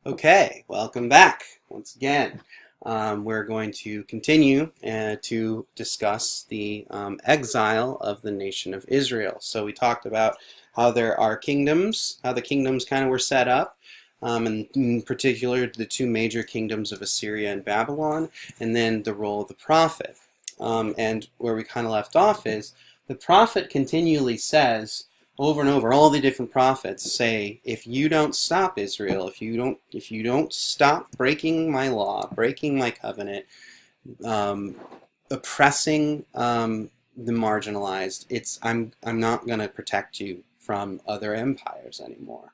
Okay, welcome back once again. We're going to continue to discuss the exile of the nation of Israel. So we talked about how there are kingdoms, how the kingdoms kind of were set up, and in particular the two major kingdoms of Assyria and Babylon, and then the role of the prophet. And where we kind of left off is the prophet continually says, over and over, all the different prophets say, if you don't stop Israel, if you don't stop breaking my law, breaking my covenant, oppressing the marginalized, I'm not going to protect you from other empires anymore.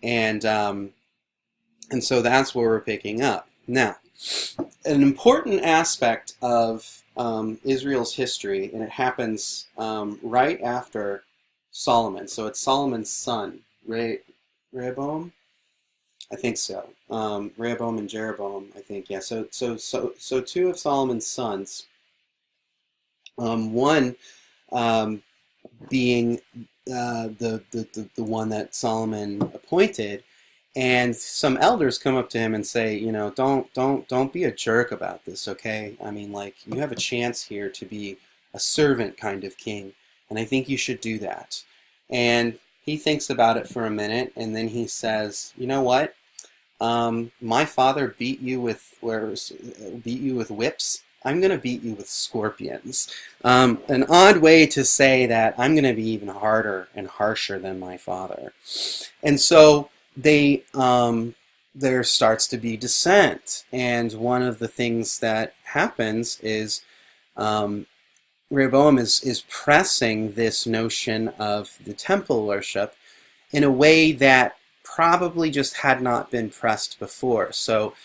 And so that's where we're picking up now. An important aspect of Israel's history, and it happens right after Solomon. So it's Solomon's son, Rehoboam. I think so. Rehoboam and Jeroboam. I think, yeah. So two of Solomon's sons. One being the one that Solomon appointed, and some elders come up to him and say, don't be a jerk about this, okay? I mean, like, you have a chance here to be a servant kind of king, and I think you should do that. And he thinks about it for a minute, and then he says, you know what? My father beat you with whips. I'm going to beat you with scorpions. An odd way to say that I'm going to be even harder and harsher than my father. And so there starts to be dissent. And one of the things that happens is Rehoboam is pressing this notion of the temple worship in a way that probably just had not been pressed before. So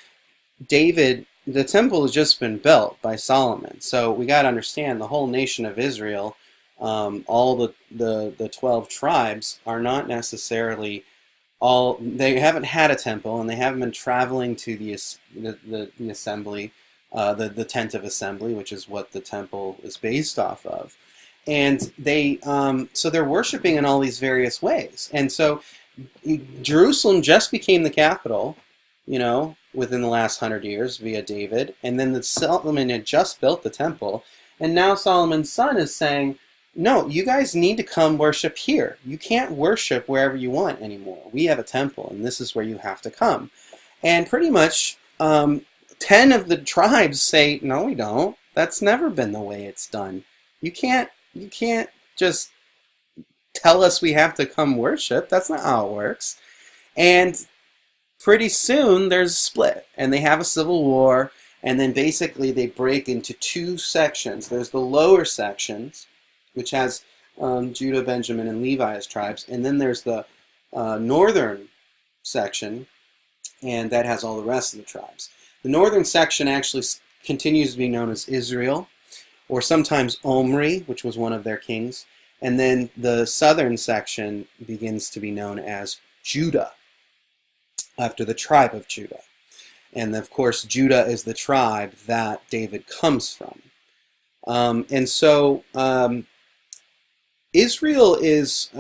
the temple has just been built by Solomon. So we got to understand the whole nation of Israel, all the 12 tribes are not necessarily they haven't had a temple, and they haven't been traveling to the assembly, the tent of assembly, which is what the temple is based off of. And so they're worshiping in all these various ways. And so Jerusalem just became the capital, within the last 100 years via David. And then Solomon had just built the temple. And now Solomon's son is saying, no, you guys need to come worship here. You can't worship wherever you want anymore. We have a temple, and this is where you have to come. And pretty much 10 of the tribes say, no, we don't. That's never been the way it's done. You can't just tell us we have to come worship. That's not how it works. And pretty soon there's a split, and they have a civil war, and then basically they break into two sections. There's the lower sections, which has Judah, Benjamin, and Levi as tribes, and then there's the northern section, and that has all the rest of the tribes. The northern section actually continues to be known as Israel, or sometimes Omri, which was one of their kings, and then the southern section begins to be known as Judah, after the tribe of Judah. And of course, Judah is the tribe that David comes from. And so Israel is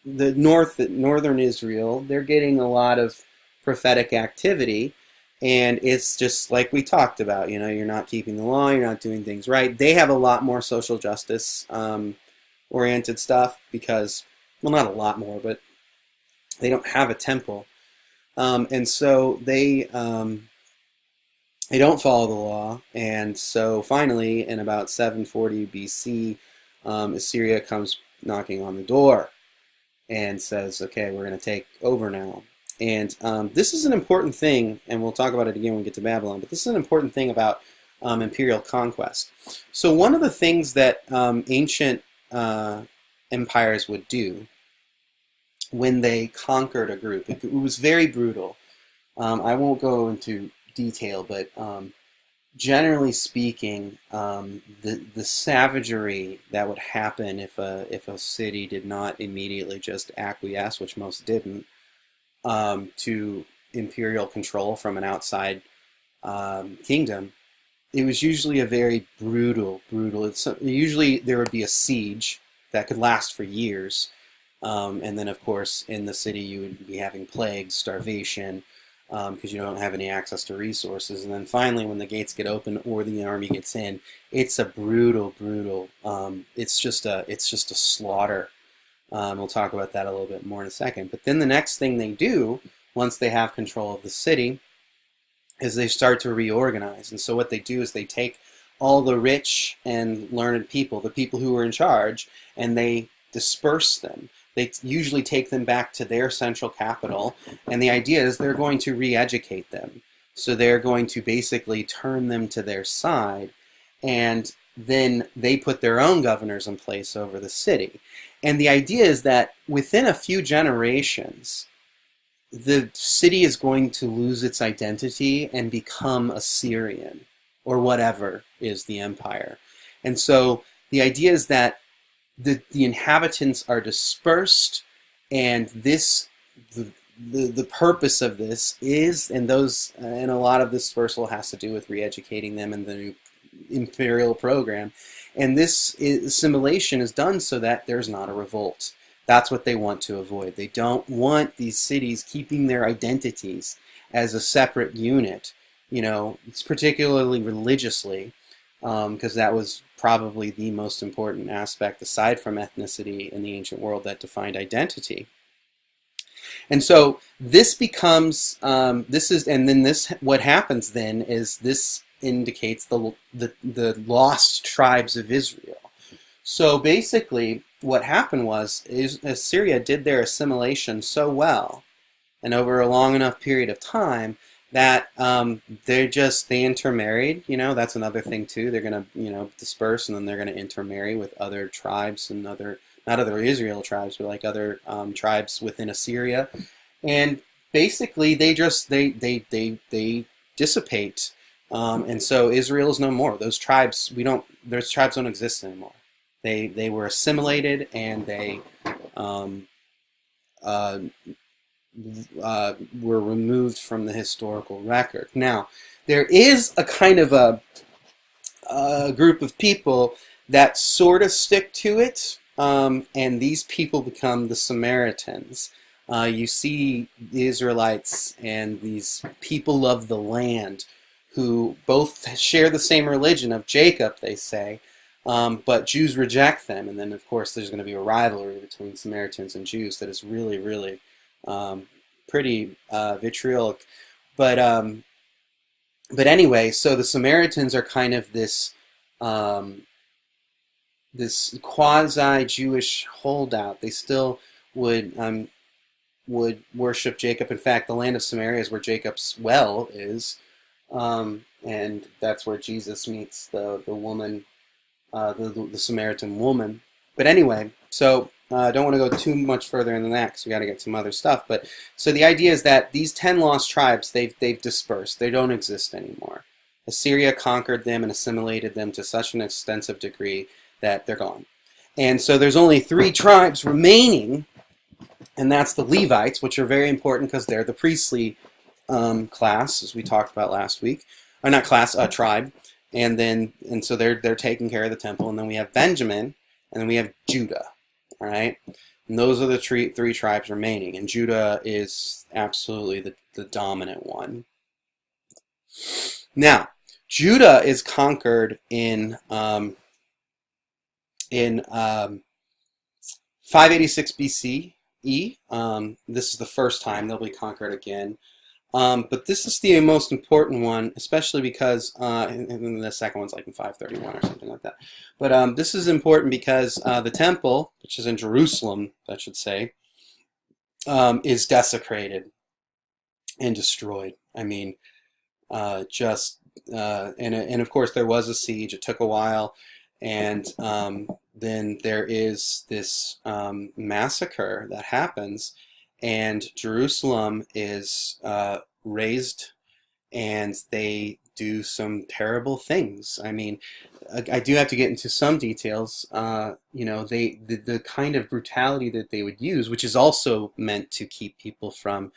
northern Israel. They're getting a lot of prophetic activity, and it's just like we talked about. You're not keeping the law, you're not doing things right. They have a lot more social justice oriented stuff because, well, not a lot more, but they don't have a temple, and so they don't follow the law. And so finally, in about 740 BC, Assyria comes knocking on the door and says, okay, we're going to take over now. And this is an important thing, and we'll talk about it again when we get to Babylon, but this is an important thing about imperial conquest. So one of the things that ancient empires would do when they conquered a group, it was very brutal. I won't go into detail, but generally speaking, the savagery that would happen if a city did not immediately just acquiesce, which most didn't, to imperial control from an outside kingdom, it was usually a very brutal. Usually there would be a siege that could last for years, And then, of course, in the city, you would be having plagues, starvation, because you don't have any access to resources. And then finally, when the gates get open or the army gets in, it's a brutal. It's just a slaughter. We'll talk about that a little bit more in a second. But then the next thing they do, once they have control of the city, is they start to reorganize. And so what they do is they take all the rich and learned people, the people who were in charge, and they disperse them. They usually take them back to their central capital, and the idea is they're going to re-educate them. So they're going to basically turn them to their side, and then they put their own governors in place over the city. And the idea is that within a few generations, the city is going to lose its identity and become Assyrian, or whatever is the empire. And so the idea is that the inhabitants are dispersed, and the purpose of this is, and a lot of this dispersal has to do with re-educating them in the new imperial program. And this assimilation is done so that there's not a revolt. That's what they want to avoid. They don't want these cities keeping their identities as a separate unit. It's particularly religiously, because that was probably the most important aspect, aside from ethnicity in the ancient world, that defined identity. And so this becomes, what happens then is this indicates the lost tribes of Israel. So basically, what happened was Assyria did their assimilation so well, and over a long enough period of time, that they intermarried. That's another thing too. They're going to disperse, and then they're going to intermarry with other tribes and not other Israel tribes, but like other tribes within Assyria, and basically they dissipate, and so Israel is no more. Those tribes don't exist anymore. They were assimilated, and they were removed from the historical record. Now, there is a kind of a group of people that sort of stick to it, and these people become the Samaritans. You see the Israelites and these people of the land who both share the same religion of Jacob, they say, but Jews reject them. And then, of course, there's going to be a rivalry between Samaritans and Jews that is really, really pretty vitriolic. But anyway, so the Samaritans are kind of this quasi-Jewish holdout. They still would worship Jacob. In fact, the land of Samaria is where Jacob's well is, and that's where Jesus meets the woman, the Samaritan woman. But anyway, so I don't want to go too much further than that because we got to get some other stuff. But so the idea is that these 10 lost tribes, they've dispersed. They don't exist anymore. Assyria conquered them and assimilated them to such an extensive degree that they're gone. And so there's only 3 tribes remaining, and that's the Levites, which are very important because they're the priestly class, as we talked about last week. Or not class, tribe. And so they're taking care of the temple. And then we have Benjamin, and then we have Judah. All right? And those are the 3 tribes remaining. And Judah is absolutely the dominant one. Now, Judah is conquered in 586 BCE. This is the first time they'll be conquered again. But this is the most important one, especially because, and the second one's like in 531 or something like that. But this is important because the temple, which is in Jerusalem, I should say, is desecrated and destroyed. I mean, and of course there was a siege. It took a while, and then there is this massacre that happens, and Jerusalem is razed, and they do some terrible things. I mean, I do have to get into some details. The kind of brutality that they would use, which is also meant to keep people from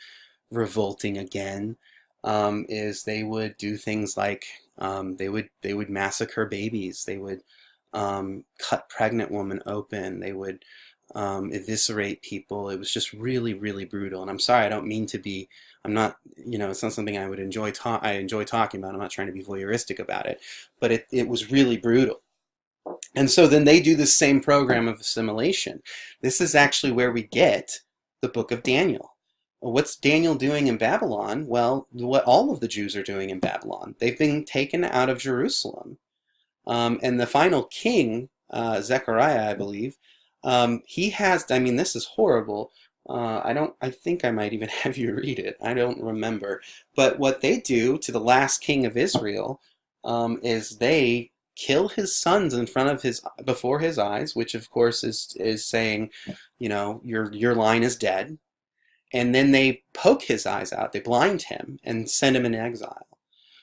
revolting again, is they would do things like they would massacre babies. They would cut pregnant women open. They would eviscerate people. It was just really, really brutal. And I'm sorry, I don't mean to be. I'm not. It's not something I would enjoy. I enjoy talking about. I'm not trying to be voyeuristic about it, but it was really brutal. And so then they do the same program of assimilation. This is actually where we get the book of Daniel. Well, what's Daniel doing in Babylon? Well, what all of the Jews are doing in Babylon. They've been taken out of Jerusalem. And the final king, Zechariah, I believe, he has, this is horrible. I think I might even have you read it. I don't remember. But what they do to the last king of Israel is they kill his sons before his eyes, which of course is saying, your line is dead. And then they poke his eyes out, they blind him and send him in exile.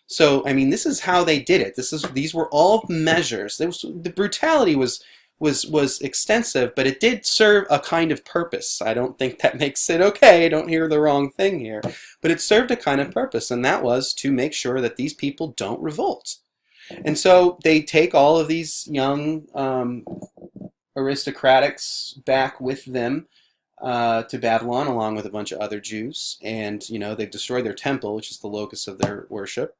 So, this is how they did it. These were all measures. The brutality was extensive, but it did serve a kind of purpose. I don't think that makes it okay. Don't hear the wrong thing here. But it served a kind of purpose, and that was to make sure that these people don't revolt. And so they take all of these young aristocrats back with them to Babylon, along with a bunch of other Jews. And, they've destroyed their temple, which is the locus of their worship.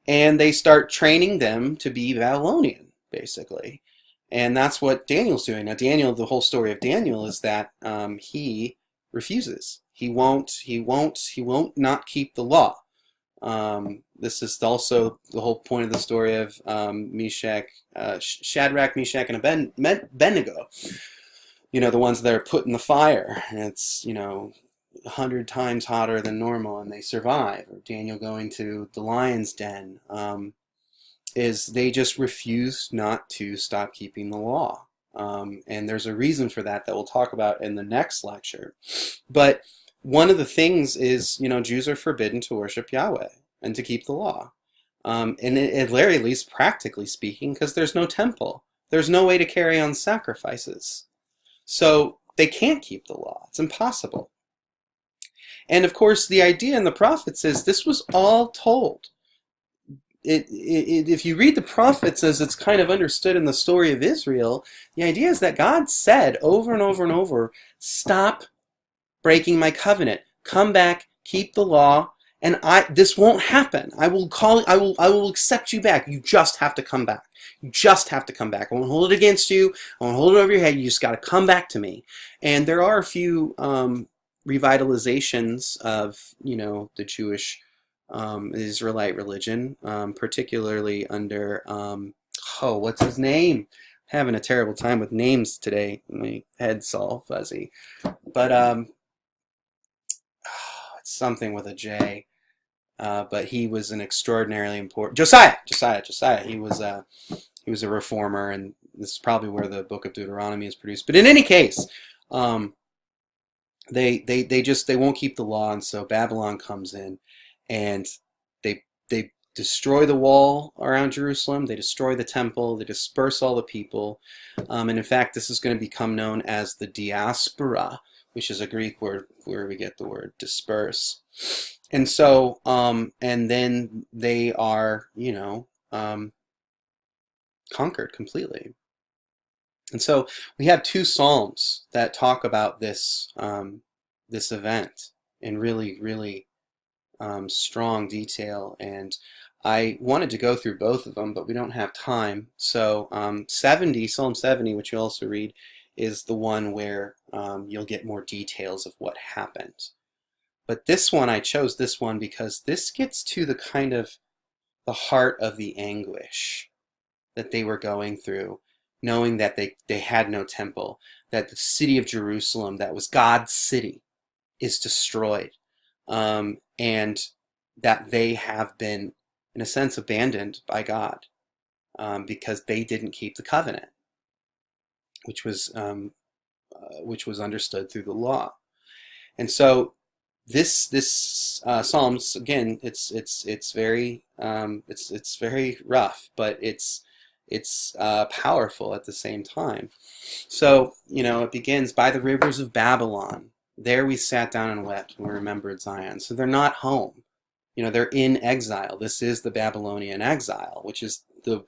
And they start training them to be Babylonian, basically. And that's what Daniel's doing. Now, the whole story of Daniel is that he refuses. He won't not keep the law. This is also the whole point of the story of Shadrach, Meshach, and Abednego. The ones that are put in the fire. And it's, 100 times hotter than normal, and they survive. Or Daniel going to the lion's den. Is they just refuse not to stop keeping the law. And there's a reason for that we'll talk about in the next lecture. But one of the things is, Jews are forbidden to worship Yahweh and to keep the law. And at very least, practically speaking, because there's no temple. There's no way to carry on sacrifices. So they can't keep the law. It's impossible. And of course, the idea in the prophets is this was all told. If you read the prophets as it's kind of understood in the story of Israel, the idea is that God said over and over and over, stop breaking my covenant. Come back, keep the law, and this won't happen. I will accept you back. You just have to come back. You just have to come back. I won't hold it against you. I won't hold it over your head. You just got to come back to me. And there are a few revitalizations of, the Jewish Israelite religion, particularly under, what's his name? Having a terrible time with names today. My head's all fuzzy. But it's something with a J. But he was an extraordinarily important Josiah. He was a reformer, and this is probably where the book of Deuteronomy is produced. But in any case, they won't keep the law, and so Babylon comes in, and they destroy the wall around Jerusalem. They destroy the temple. They disperse all the people, and in fact, this is going to become known as the diaspora, which is a Greek word where we get the word disperse. And so, and then they are, conquered completely. And so we have two psalms that talk about this this event in really, really strong detail. And I wanted to go through both of them, but we don't have time. So Psalm 70, which you also read, is the one where you'll get more details of what happened. But this one, I chose this one because this gets to the kind of the heart of the anguish that they were going through, knowing that they had no temple, that the city of Jerusalem, that was God's city, is destroyed, and that they have been, in a sense, abandoned by God because they didn't keep the covenant, which was understood through the law. And so this Psalms, again, it's very rough, but it's powerful at the same time. So it begins, by the rivers of Babylon, there we sat down and wept when we remembered Zion. So they're not home, they're in exile. This is the Babylonian exile, which is the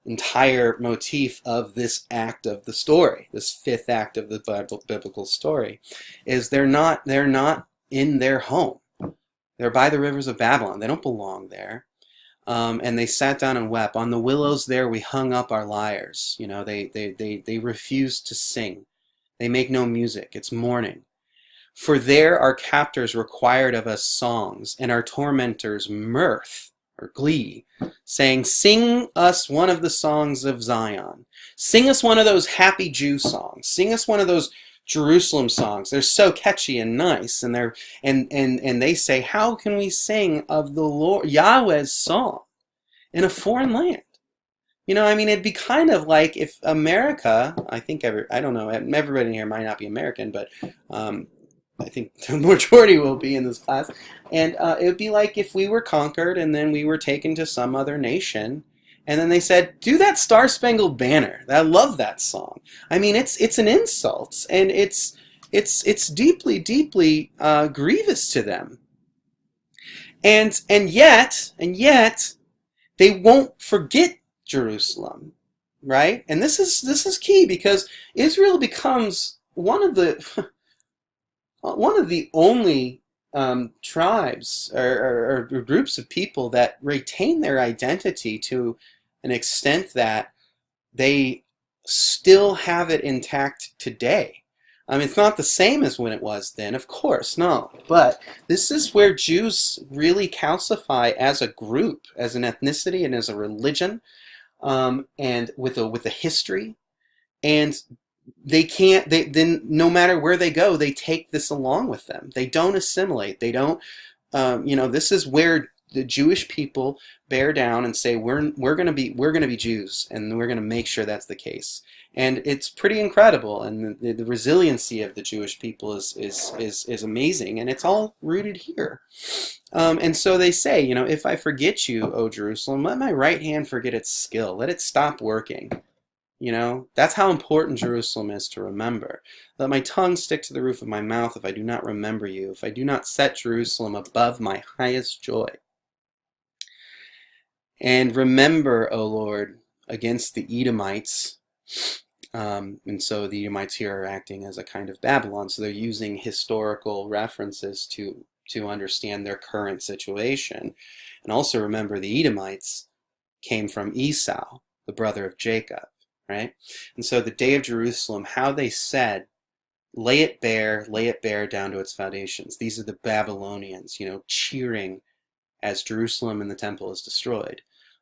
entire motif of this act of the story, this fifth act of the biblical story, is they're not in their home. They're by the rivers of Babylon. They don't belong there. And they sat down and wept. On the willows there we hung up our lyres. You know, they refuse to sing. They make no music. It's mourning. For there our captors required of us songs, and our tormentors mirth, or glee, saying, sing us one of the songs of Zion. Sing us one of those happy Jew songs. Sing us one of those Jerusalem songs. They're so catchy and nice, and they say, how can we sing of the Lord Yahweh's song in a foreign land? You know, I mean, it'd be kind of like if America, I don't know, everybody here might not be American, but I think the majority will be in this class. And it would be like if we were conquered and then we were taken to some other nation, and then they said, do that Star-Spangled Banner. I love that song. I mean, it's an insult, and it's deeply, deeply grievous to them. And yet, they won't forget Jerusalem, right? And this is key, because Israel becomes one of the only tribes or groups of people that retain their identity to an extent that they still have it intact today. It's not the same as when it was then, of course, no. But this is where Jews really calcify as a group, as an ethnicity, and as a religion, and with a history. And then no matter where they go, they take this along with them. They don't assimilate. They don't, this is where the Jewish people bear down and say, we're going to be Jews, and we're going to make sure that's the case. And it's pretty incredible, and the resiliency of the Jewish people is amazing, and it's all rooted here. And so they say, if I forget you, O Jerusalem, let my right hand forget its skill. Let it stop working. That's how important Jerusalem is to remember. Let my tongue stick to the roof of my mouth if I do not remember you, if I do not set Jerusalem above my highest joy. And remember, O Lord, against the Edomites. And so the Edomites here are acting as a kind of Babylon, so they're using historical references to understand their current situation. And also remember, the Edomites came from Esau, the brother of Jacob. Right? And so the day of Jerusalem, how they said, lay it bare down to its foundations. These are the Babylonians, cheering as Jerusalem and the temple is destroyed.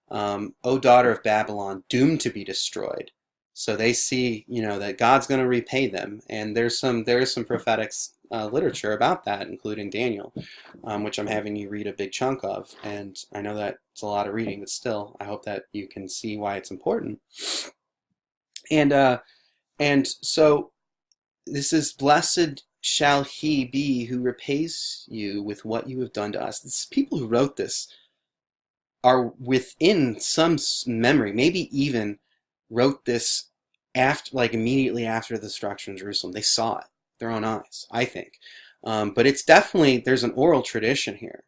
O daughter of Babylon, doomed to be destroyed. So they see, that God's going to repay them. And there is some prophetic literature about that, including Daniel, which I'm having you read a big chunk of. And I know that it's a lot of reading, but still, I hope that you can see why it's important. And so this is, blessed shall he be who repays you with what you have done to us. These people who wrote this are within some memory, maybe even wrote this immediately after the destruction of Jerusalem. They saw it with their own eyes, I think. But it's definitely, there's an oral tradition here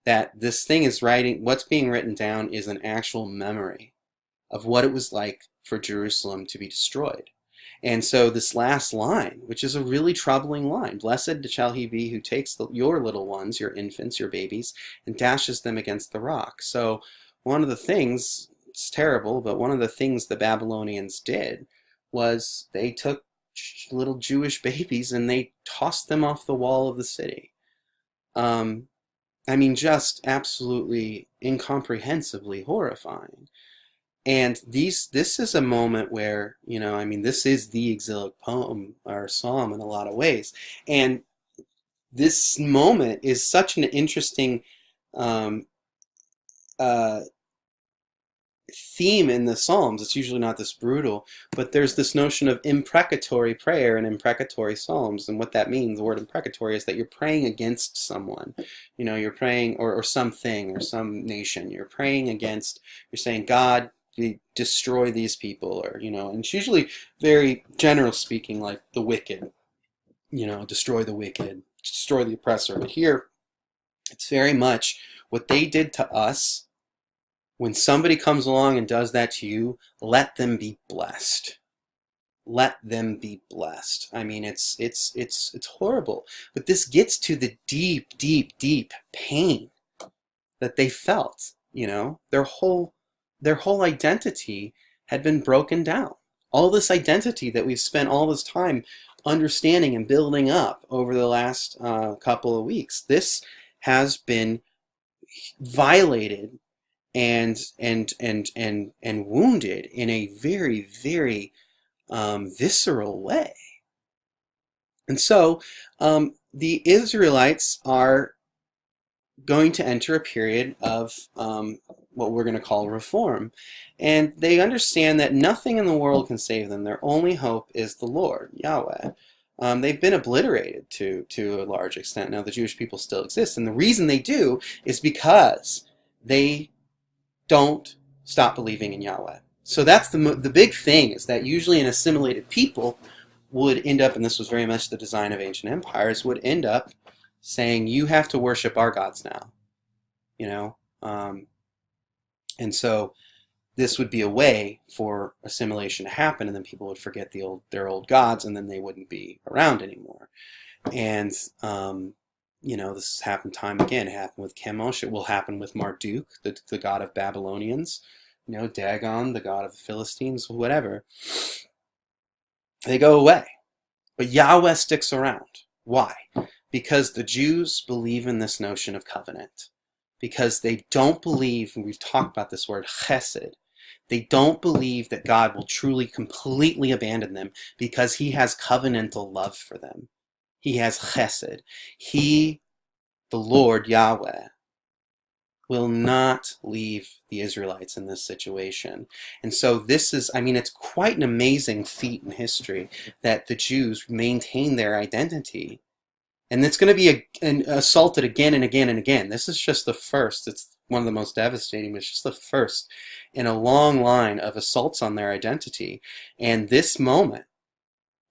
that this thing is what's being written down is an actual memory of what it was like for Jerusalem to be destroyed. And so this last line, which is a really troubling line, blessed shall he be who takes your little ones, your infants, your babies, and dashes them against the rock. So one of the things, it's terrible, but one of the things the Babylonians did was they took little Jewish babies and they tossed them off the wall of the city. Just absolutely incomprehensibly horrifying. And this is a moment where, this is the exilic poem or psalm in a lot of ways. And this moment is such an interesting theme in the Psalms. It's usually not this brutal, but there's this notion of imprecatory prayer and imprecatory psalms. And what that means, the word imprecatory, is that you're praying against someone. You're praying, or something, or some nation. You're praying against, you're saying, God, destroy these people, or and it's usually very general speaking, like the wicked, destroy the wicked, destroy the oppressor. But here it's very much what they did to us, When somebody comes along and does that to you, let them be blessed. Let them be blessed. I mean, it's horrible. But this gets to the deep, deep, deep pain that they felt. You know, their whole identity had been broken down. All this identity that we've spent all this time understanding and building up over the last couple of weeks, this has been violated and wounded in a very, very visceral way. And so the Israelites are going to enter a period of what we're going to call reform. And they understand that nothing in the world can save them. Their only hope is the Lord, Yahweh. They've been obliterated to a large extent. Now, the Jewish people still exist. And the reason they do is because they don't stop believing in Yahweh. So that's the big thing, is that usually an assimilated people would end up, and this was very much the design of ancient empires, would end up saying, you have to worship our gods now, you know. And so this would be a way for assimilation to happen, and then people would forget their old gods, and then they wouldn't be around anymore. And you know, this has happened time again. It happened with Chemosh. It will happen with Marduk, the god of Babylonians. You know, Dagon, the god of the Philistines, whatever. They go away. But Yahweh sticks around. Why? Because the Jews believe in this notion of covenant. Because they don't believe, and we've talked about this word, chesed, they don't believe that God will truly, completely abandon them because he has covenantal love for them. He has chesed. He, the Lord, Yahweh, will not leave the Israelites in this situation. And so this is, I mean, it's quite an amazing feat in history that the Jews maintain their identity. And it's going to be assaulted again and again and again. This is just the first. It's one of the most devastating, but it's just the first in a long line of assaults on their identity. And this moment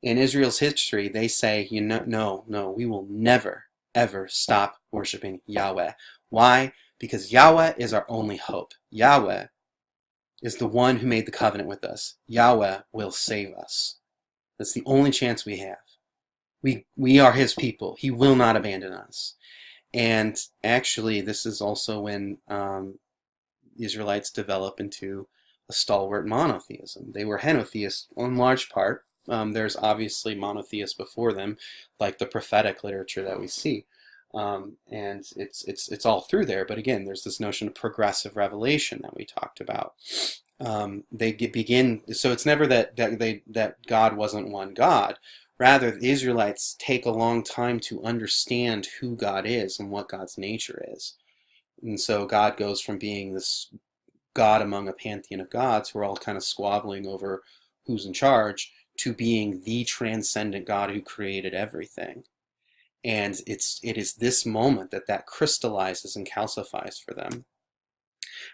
in Israel's history, they say, you know, no, we will never, ever stop worshiping Yahweh. Why? Because Yahweh is our only hope. Yahweh is the one who made the covenant with us. Yahweh will save us. That's the only chance we have. We are his people. He will not abandon us. And actually, this is also when the Israelites develop into a stalwart monotheism. They were henotheists in large part. There's obviously monotheists before them, like the prophetic literature that we see. And it's all through there. But again, there's this notion of progressive revelation that we talked about. They begin, so it's never that God wasn't one God. Rather, the Israelites take a long time to understand who God is and what God's nature is. And so God goes from being this God among a pantheon of gods who are all kind of squabbling over who's in charge, to being the transcendent God who created everything. And it is this moment that crystallizes and calcifies for them.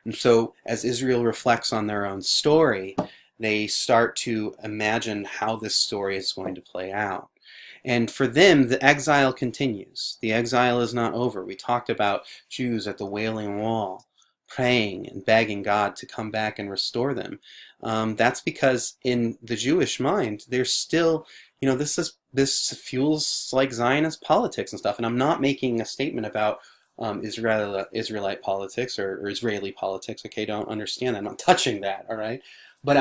And so as Israel reflects on their own story, they start to imagine how this story is going to play out. And for them, the exile continues. The exile is not over. We talked about Jews at the Wailing Wall, praying and begging God to come back and restore them. That's because in the Jewish mind, there's still, you know, this fuels like Zionist politics and stuff. And I'm not making a statement about Israelite politics or Israeli politics. Okay, don't understand that. I'm not touching that, all right? But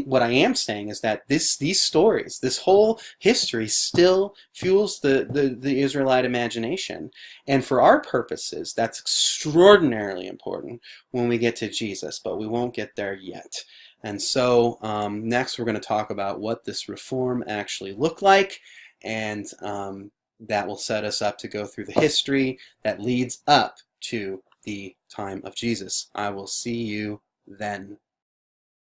what I am saying is that these stories, this whole history still fuels the Israelite imagination. And for our purposes, that's extraordinarily important when we get to Jesus, but we won't get there yet. And so next we're going to talk about what this reform actually looked like, and that will set us up to go through the history that leads up to the time of Jesus. I will see you then.